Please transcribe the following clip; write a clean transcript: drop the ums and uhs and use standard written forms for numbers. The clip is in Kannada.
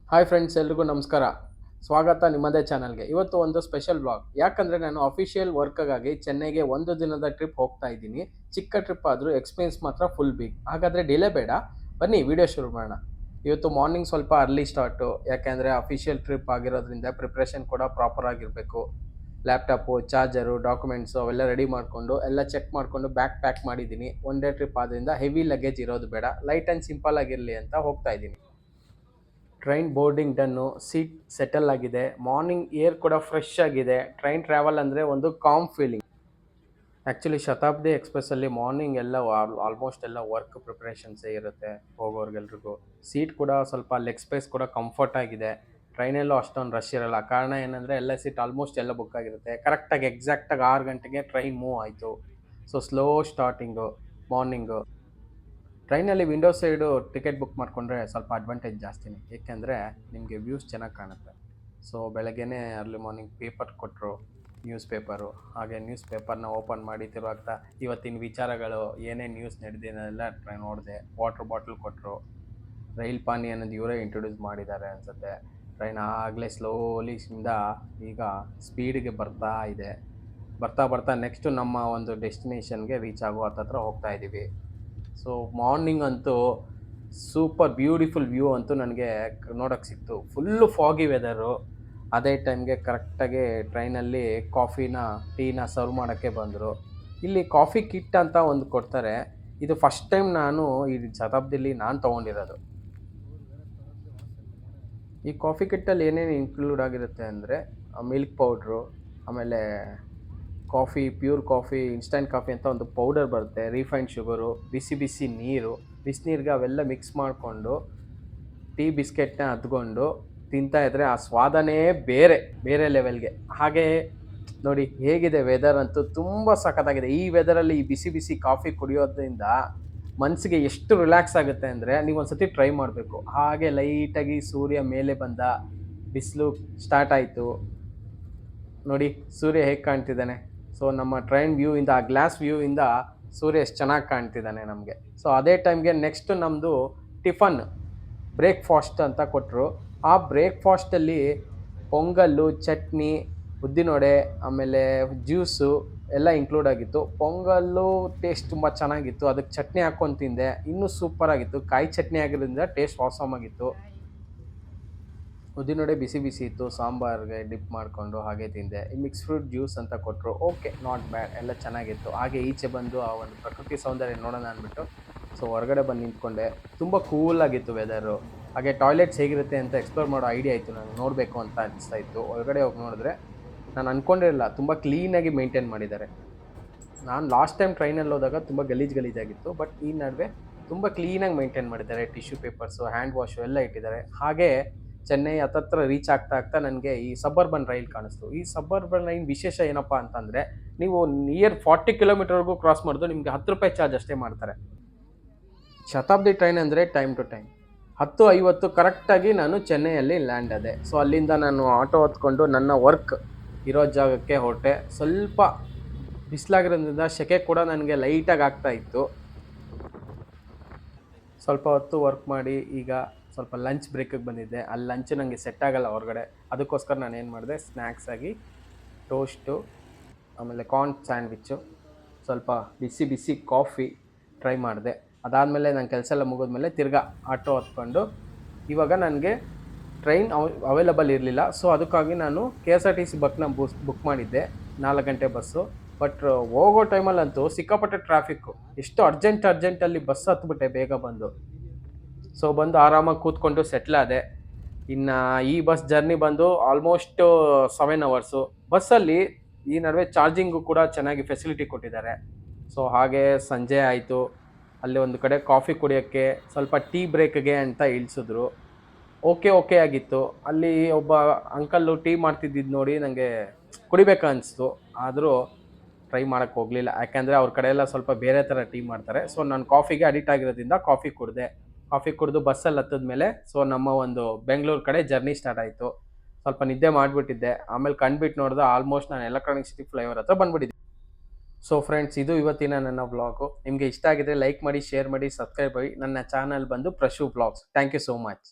ಹಾಯ್ ಫ್ರೆಂಡ್ಸ್, ಎಲ್ರಿಗೂ ನಮಸ್ಕಾರ. ಸ್ವಾಗತ ನಿಮ್ಮದೇ ಚಾನಲ್ಗೆ. ಇವತ್ತು ಒಂದು ಸ್ಪೆಷಲ್ ವ್ಲಾಗ್. ಯಾಕಂದರೆ ನಾನು ಅಫಿಷಿಯಲ್ ವರ್ಕ್ಗಾಗಿ ಚೆನ್ನೈಗೆ ಒಂದು ದಿನದ ಟ್ರಿಪ್ ಹೋಗ್ತಾ ಇದ್ದೀನಿ. ಚಿಕ್ಕ ಟ್ರಿಪ್ ಆದರೂ ಎಕ್ಸ್ಪೀರಿಯನ್ಸ್ ಮಾತ್ರ ಫುಲ್ ಬಿಗ್. ಹಾಗಾದರೆ ಡಿಲೇ ಬೇಡ, ಬನ್ನಿ ವಿಡಿಯೋ ಶುರು ಮಾಡೋಣ. ಇವತ್ತು ಮಾರ್ನಿಂಗ್ ಸ್ವಲ್ಪ ಅರ್ಲಿ ಸ್ಟಾರ್ಟು, ಯಾಕೆಂದರೆ ಅಫಿಷಿಯಲ್ ಟ್ರಿಪ್ ಆಗಿರೋದ್ರಿಂದ ಪ್ರಿಪ್ರೇಷನ್ ಕೂಡ ಪ್ರಾಪರ್ ಆಗಿರಬೇಕು. ಲ್ಯಾಪ್ಟಾಪು, ಚಾರ್ಜರು, ಡಾಕ್ಯುಮೆಂಟ್ಸು ಅವೆಲ್ಲ ರೆಡಿ ಮಾಡಿಕೊಂಡು ಎಲ್ಲ ಚೆಕ್ ಮಾಡಿಕೊಂಡು ಬ್ಯಾಗ್ ಪ್ಯಾಕ್ ಮಾಡಿದ್ದೀನಿ. ಒನ್ ಡೇ ಟ್ರಿಪ್ ಆದ್ದರಿಂದ ಹೆವಿ ಲಗೇಜ್ ಇರೋದು ಬೇಡ, ಲೈಟ್ ಆ್ಯಂಡ್ ಸಿಂಪಲ್ ಆಗಿರಲಿ ಅಂತ ಹೋಗ್ತಾ ಇದ್ದೀನಿ. Train boarding done, seat settle ಆಗಿದೆ, ಮಾರ್ನಿಂಗ್ ಏರ್ ಕೂಡ ಫ್ರೆಶ್ ಆಗಿದೆ. ಟ್ರೈನ್ ಟ್ರಾವೆಲ್ ಅಂದರೆ ಒಂದು ಕಾಮ್ ಫೀಲಿಂಗ್. ಆ್ಯಕ್ಚುಲಿ ಶತಾಬ್ದಿ ಎಕ್ಸ್‌ಪ್ರೆಸ್ಸಲ್ಲಿ ಮಾರ್ನಿಂಗ್ ಎಲ್ಲ ಆಲ್ಮೋಸ್ಟ್ ಎಲ್ಲ ವರ್ಕ್ ಪ್ರಿಪ್ರೇಷನ್ಸೇ ಇರುತ್ತೆ ಹೋಗೋರ್ಗೆಲ್ರಿಗೂ. ಸೀಟ್ ಕೂಡ ಸ್ವಲ್ಪ ಲೆಗ್ ಸ್ಪೇಸ್ ಕೂಡ ಕಂಫರ್ಟ್ ಆಗಿದೆ. ಟ್ರೈನಲ್ಲೂ ಅಷ್ಟೊಂದು ರಶ್ ಇರಲ್ಲ. ಕಾರಣ ಏನಂದರೆ ಎಲ್ಲ ಸೀಟ್ ಆಲ್ಮೋಸ್ಟ್ ಎಲ್ಲ ಬುಕ್ ಆಗಿರುತ್ತೆ. ಕರೆಕ್ಟಾಗಿ ಎಕ್ಸಾಕ್ಟಾಗಿ 6 ಗಂಟೆಗೆ ಟ್ರೈನ್ ಮೂವ್ ಆಯಿತು. So slow starting morning. ಟ್ರೈನಲ್ಲಿ ವಿಂಡೋ ಸೈಡು ಟಿಕೆಟ್ ಬುಕ್ ಮಾಡಿಕೊಂಡ್ರೆ ಸ್ವಲ್ಪ ಅಡ್ವಾಂಟೇಜ್ ಜಾಸ್ತಿನೇ, ಏಕೆಂದರೆ ನಿಮಗೆ ವ್ಯೂಸ್ ಚೆನ್ನಾಗಿ ಕಾಣುತ್ತೆ. ಸೊ ಬೆಳಗ್ಗೆನೇ ಅರ್ಲಿ ಮಾರ್ನಿಂಗ್ ಪೇಪರ್ ಕೊಟ್ಟರು, ನ್ಯೂಸ್ ಪೇಪರು. ಹಾಗೆ ನ್ಯೂಸ್ ಪೇಪರ್ನ ಓಪನ್ ಮಾಡಿ ತಿರುವಾಗ್ತಾ ಇವತ್ತಿನ ವಿಚಾರಗಳು ಏನೇನು ನ್ಯೂಸ್ ನಡೆದಿದ್ದೆಲ್ಲ ನೋಡಿದೆ. ವಾಟರ್ ಬಾಟ್ಲ್ ಕೊಟ್ಟರು. ರೈಲ್ ಪಾನಿ ಅನ್ನೋದು ಇವರೇ ಇಂಟ್ರೊಡ್ಯೂಸ್ ಮಾಡಿದ್ದಾರೆ ಅನಿಸುತ್ತೆ. ಟ್ರೈನ್ ಆಗಲೇ ಸ್ಲೋಲಿಂದ ಈಗ ಸ್ಪೀಡಿಗೆ ಬರ್ತಾ ಇದೆ. ಬರ್ತಾ ಬರ್ತಾ ನೆಕ್ಸ್ಟು ನಮ್ಮ ಒಂದು ಡೆಸ್ಟಿನೇಷನ್ಗೆ ರೀಚ್ ಆಗೋ ಹತ್ತತ್ರ ಹೋಗ್ತಾ ಇದ್ದೀವಿ. ಸೊ ಮಾರ್ನಿಂಗ್ ಅಂತೂ ಸೂಪರ್ ಬ್ಯೂಟಿಫುಲ್ ವ್ಯೂ ಅಂತೂ ನನಗೆ ನೋಡೋಕ್ಕೆ ಸಿಕ್ತು. Full ಫಾಗಿ weather. ಅದೇ ಟೈಮ್ಗೆ ಕರೆಕ್ಟಾಗಿ ಟ್ರೈನಲ್ಲಿ ಟೀನ ಸರ್ವ್ ಮಾಡೋಕ್ಕೆ ಬಂದರು. ಇಲ್ಲಿ ಕಾಫಿ ಕಿಟ್ ಅಂತ ಒಂದು ಕೊಡ್ತಾರೆ. ಇದು ಫಸ್ಟ್ ಟೈಮ್ ನಾನು ಈ ಶತಾಬ್ದಿಲಿ ನಾನು ತೊಗೊಂಡಿರೋದು. ಈ ಕಾಫಿ ಕಿಟ್ಟಲ್ಲಿ ಏನೇನು ಇನ್ಕ್ಲೂಡ್ ಆಗಿರುತ್ತೆ ಅಂದರೆ ಮಿಲ್ಕ್ ಪೌಡ್ರು, ಆಮೇಲೆ ಪ್ಯೂರ್ ಕಾಫಿ, ಇನ್ಸ್ಟಂಟ್ ಕಾಫಿ ಅಂತ ಒಂದು ಪೌಡರ್ ಬರುತ್ತೆ, ರಿಫೈನ್ಡ್ ಶುಗರು, ಬಿಸಿ ಬಿಸಿ ನೀರು. ಬಿಸಿನೀರಿಗೆ ಅವೆಲ್ಲ ಮಿಕ್ಸ್ ಮಾಡಿಕೊಂಡು ಟೀ ಬಿಸ್ಕೆಟ್ನ ಹದ್ಕೊಂಡು ತಿಂತಾಯಿದ್ರೆ ಆ ಸ್ವಾದನೇ ಬೇರೆ ಬೇರೆ ಲೆವೆಲ್ಗೆ. ಹಾಗೆ ನೋಡಿ ಹೇಗಿದೆ ವೆದರ್ ಅಂತೂ ತುಂಬ ಸಖತ್ತಾಗಿದೆ. ಈ ವೆದರಲ್ಲಿ ಈ ಬಿಸಿ ಬಿಸಿ ಕಾಫಿ ಕುಡಿಯೋದ್ರಿಂದ ಮನಸ್ಸಿಗೆ ಎಷ್ಟು ರಿಲ್ಯಾಕ್ಸ್ ಆಗುತ್ತೆ ಅಂದರೆ ನೀವು ಒಂದು ಸತಿ ಟ್ರೈ ಮಾಡಬೇಕು. ಹಾಗೆ ಲೈಟಾಗಿ ಸೂರ್ಯ ಮೇಲೆ ಬಂದ, ಬಿಸಿಲು ಸ್ಟಾರ್ಟ್ ಆಯಿತು. ನೋಡಿ ಸೂರ್ಯ ಹೇಗೆ ಕಾಣ್ತಿದ್ದಾನೆ. ಸೊ ನಮ್ಮ ಟ್ರೈನ್ ವ್ಯೂಯಿಂದ, ಆ ಗ್ಲಾಸ್ ವ್ಯೂಯಿಂದ ಸೂರ್ಯ ಎಷ್ಟು ಚೆನ್ನಾಗಿ ಕಾಣ್ತಿದ್ದಾನೆ ನಮಗೆ. ಸೊ ಅದೇ ಟೈಮ್ಗೆ ನೆಕ್ಸ್ಟ್ ನಮ್ಮದು ಟಿಫನ್ ಬ್ರೇಕ್ಫಾಸ್ಟ್ ಅಂತ ಕೊಟ್ಟರು. ಆ ಬ್ರೇಕ್ಫಾಸ್ಟಲ್ಲಿ ಪೊಂಗಲ್ಲು, ಚಟ್ನಿ, ಉದ್ದಿನವಡೆ, ಆಮೇಲೆ ಜ್ಯೂಸು ಎಲ್ಲ ಇನ್ಕ್ಲೂಡ್ ಆಗಿತ್ತು. ಪೊಂಗಲ್ಲು ಟೇಸ್ಟ್ ತುಂಬ ಚೆನ್ನಾಗಿತ್ತು. ಅದಕ್ಕೆ ಚಟ್ನಿ ಹಾಕ್ಕೊಂಡು ತಿಂದೆ, ಇನ್ನೂ ಸೂಪರಾಗಿತ್ತು. ಕಾಯಿ ಚಟ್ನಿ ಆಗಿರೋದ್ರಿಂದ ಟೇಸ್ಟ್ ಆಸಮ್ ಆಗಿತ್ತು. ಉದ್ದಿನವಡೆ ಬಿಸಿ ಬಿಸಿ ಇತ್ತು, ಸಾಂಬಾರ್ಗೆ ಡಿಪ್ ಮಾಡಿಕೊಂಡು ಹಾಗೆ ತಿಂದೆ. ಈ ಮಿಕ್ಸ್ ಫ್ರೂಟ್ ಜ್ಯೂಸ್ ಅಂತ ಕೊಟ್ಟರು. ಓಕೆ, ನಾಟ್ ಬ್ಯಾಡ್, ಎಲ್ಲ ಚೆನ್ನಾಗಿತ್ತು. ಹಾಗೆ ಈಚೆ ಬಂದು ಆ ಒಂದು ಪ್ರಕೃತಿ ಸೌಂದರ್ಯ ನೋಡೋಣ ಅಂದ್ಬಿಟ್ಟು ಸೊ ಹೊರಗಡೆ ಬಂದು ನಿಂತ್ಕೊಂಡೆ. ತುಂಬ ಕೂಲಾಗಿತ್ತು ವೆದರು. ಹಾಗೆ ಟಾಯ್ಲೆಟ್ಸ್ ಹೇಗಿರುತ್ತೆ ಅಂತ ಎಕ್ಸ್ಪ್ಲೋರ್ ಮಾಡೋ ಐಡಿಯಾ ಇತ್ತು, ನಾನು ನೋಡಬೇಕು ಅಂತ ಅನಿಸ್ತಾ ಇತ್ತು. ಒಳಗಡೆ ಹೋಗಿ ನೋಡಿದ್ರೆ ನಾನು ಅಂದ್ಕೊಂಡಿರಲಿಲ್ಲ, ತುಂಬ ಕ್ಲೀನಾಗಿ ಮೇಂಟೈನ್ ಮಾಡಿದ್ದಾರೆ. ನಾನು ಲಾಸ್ಟ್ ಟೈಮ್ ಟ್ರೈನಲ್ಲಿ ಹೋದಾಗ ತುಂಬ ಗಲೀಜಾಗಿತ್ತು. ಬಟ್ ಈ ನಡುವೆ ತುಂಬ ಕ್ಲೀನಾಗಿ ಮೇಂಟೈನ್ ಮಾಡಿದ್ದಾರೆ. ಟಿಶ್ಯೂ ಪೇಪರ್ಸು, ಹ್ಯಾಂಡ್ ವಾಶು ಎಲ್ಲ ಇಟ್ಟಿದ್ದಾರೆ. ಹಾಗೆ ಚೆನ್ನೈ ಹತ್ತತ್ರ ರೀಚ್ ಆಗ್ತಾ ನನಗೆ ಈ ಸಬ್ಬರ್ಬನ್ ರೈಲ್ ಕಾಣಿಸ್ತು. ಈ ಸಬ್ಬರ್ಬನ್ ರೈಲ್ ವಿಶೇಷ ಏನಪ್ಪ ಅಂತಂದರೆ, ನೀವು ನಿಯರ್ 40 ಕಿಲೋಮೀಟರ್ವರೆಗೂ ಕ್ರಾಸ್ ಮಾಡಿದ್ರು ನಿಮಗೆ 10 ರೂಪಾಯಿ ಚಾರ್ಜ್ ಅಷ್ಟೇ ಮಾಡ್ತಾರೆ. ಶತಾಬ್ದಿ ಟ್ರೈನ್ ಅಂದರೆ ಟೈಮ್ ಟು ಟೈಮ್ 10:50 ಕರೆಕ್ಟಾಗಿ ನಾನು ಚೆನ್ನೈಯಲ್ಲಿ ಲ್ಯಾಂಡ್ ಆದೆ. ಸೊ ಅಲ್ಲಿಂದ ನಾನು ಆಟೋ ಹೊತ್ಕೊಂಡು ನನ್ನ ವರ್ಕ್ ಇರೋ ಜಾಗಕ್ಕೆ ಹೊರಟೆ. ಸ್ವಲ್ಪ ಬಿಸಿಲಾಗಿರೋದ್ರಿಂದ ಸೆಕೆ ಕೂಡ ನನಗೆ ಲೈಟಾಗಿ ಆಗ್ತಾ ಇತ್ತು. ಸ್ವಲ್ಪ ಹೊತ್ತು ವರ್ಕ್ ಮಾಡಿ ಈಗ ಸ್ವಲ್ಪ ಲಂಚ್ ಬ್ರೇಕಿಗೆ ಬಂದಿದ್ದೆ. ಅಲ್ಲಿ ಲಂಚ್ ನನಗೆ ಸೆಟ್ ಆಗಲ್ಲ ಹೊರಗಡೆ. ಅದಕ್ಕೋಸ್ಕರ ನಾನು ಏನು ಮಾಡಿದೆ, ಸ್ನ್ಯಾಕ್ಸ್ ಆಗಿ ಟೋಸ್ಟು, ಆಮೇಲೆ ಕಾರ್ನ್ ಸ್ಯಾಂಡ್ವಿಚ್ಚು, ಸ್ವಲ್ಪ ಬಿಸಿ ಬಿಸಿ ಕಾಫಿ ಟ್ರೈ ಮಾಡಿದೆ. ಅದಾದಮೇಲೆ ನನ್ನ ಕೆಲಸ ಎಲ್ಲ ಮುಗಿದ್ಮೇಲೆ ತಿರ್ಗಾ ಆಟೋ ಹತ್ಕೊಂಡು, ಇವಾಗ ನನಗೆ ಟ್ರೈನ್ ಅವೈಲಬಲ್ ಇರಲಿಲ್ಲ. ಸೊ ಅದಕ್ಕಾಗಿ ನಾನು KSRTC ಬುಕ್ ಮಾಡಿದ್ದೆ, 4 ಗಂಟೆ ಬಸ್ಸು. ಬಟ್ ಹೋಗೋ ಟೈಮಲ್ಲಂತೂ ಸಿಕ್ಕಾಪಟ್ಟೆ ಟ್ರಾಫಿಕ್ಕು. ಎಷ್ಟು ಅರ್ಜೆಂಟಲ್ಲಿ ಬಸ್ ಹತ್ಬಿಟ್ಟೆ ಬೇಗ ಬಂದು. ಸೊ ಬಂದು ಆರಾಮಾಗಿ ಕೂತ್ಕೊಂಡು ಸೆಟ್ಲ್ ಆದೆ. ಇನ್ನು ಈ ಬಸ್ ಜರ್ನಿ ಬಂದು ಆಲ್ಮೋಸ್ಟ್ 7 ಅವರ್ಸು. ಬಸ್ಸಲ್ಲಿ ಈ ನಡುವೆ ಚಾರ್ಜಿಂಗು ಕೂಡ ಚೆನ್ನಾಗಿ ಫೆಸಿಲಿಟಿ ಕೊಟ್ಟಿದ್ದಾರೆ. ಸೊ ಹಾಗೆ ಸಂಜೆ ಆಯಿತು. ಅಲ್ಲಿ ಒಂದು ಕಡೆ ಕಾಫಿ ಕುಡಿಯೋಕ್ಕೆ, ಸ್ವಲ್ಪ ಟೀ ಬ್ರೇಕ್ಗೆ ಅಂತ ಇಳಿಸಿದ್ರು. ಓಕೆ ಆಗಿತ್ತು. ಅಲ್ಲಿ ಒಬ್ಬ ಅಂಕಲ್ಲು ಟೀ ಮಾಡ್ತಿದ್ದಿದ್ದು ನೋಡಿ ನನಗೆ ಕುಡಿಬೇಕು ಅನಿಸ್ತು. ಆದರೂ ಟ್ರೈ ಮಾಡೋಕ್ಕೆ ಹೋಗಲಿಲ್ಲ, ಯಾಕೆಂದರೆ ಅವ್ರ ಕಡೆ ಎಲ್ಲ ಸ್ವಲ್ಪ ಬೇರೆ ಥರ ಟೀ ಮಾಡ್ತಾರೆ. ಸೊ ನಾನು ಕಾಫಿಗೆ ಅಡಿಕ್ಟ್ ಆಗಿರೋದ್ರಿಂದ ಕಾಫಿ ಕುಡಿದು ಬಸ್ಸಲ್ಲಿ ಹತ್ತಿದ ಮೇಲೆ ಸೊ ನಮ್ಮ ಒಂದು ಬೆಂಗಳೂರು ಕಡೆ ಜರ್ನಿ ಸ್ಟಾರ್ಟ್ ಆಯಿತು. ಸ್ವಲ್ಪ ನಿದ್ದೆ ಮಾಡಿಬಿಟ್ಟಿದ್ದೆ. ಆಮೇಲೆ ಕಣ್ಬಿಟ್ಟು ನೋಡಿದ್ರೆ ಆಲ್ಮೋಸ್ಟ್ ನಾನು ಎಲೆಕ್ಟ್ರಾನಿಕ್ ಸಿಟಿ ಫ್ಲೈಓವರ್ ಹತ್ರ ಬಂದುಬಿಟ್ಟಿದ್ದೆ. ಸೊ ಫ್ರೆಂಡ್ಸ್, ಇದು ಇವತ್ತಿನ ನನ್ನ ವ್ಲಾಗು. ನಿಮಗೆ ಇಷ್ಟ ಆಗಿದ್ರೆ ಲೈಕ್ ಮಾಡಿ, ಶೇರ್ ಮಾಡಿ, ಸಬ್ಸ್ಕ್ರೈಬ್ ಮಾಡಿ. ನನ್ನ ಚಾನಲ್ ಬಂದು Prashu vlogs. Thank you so much.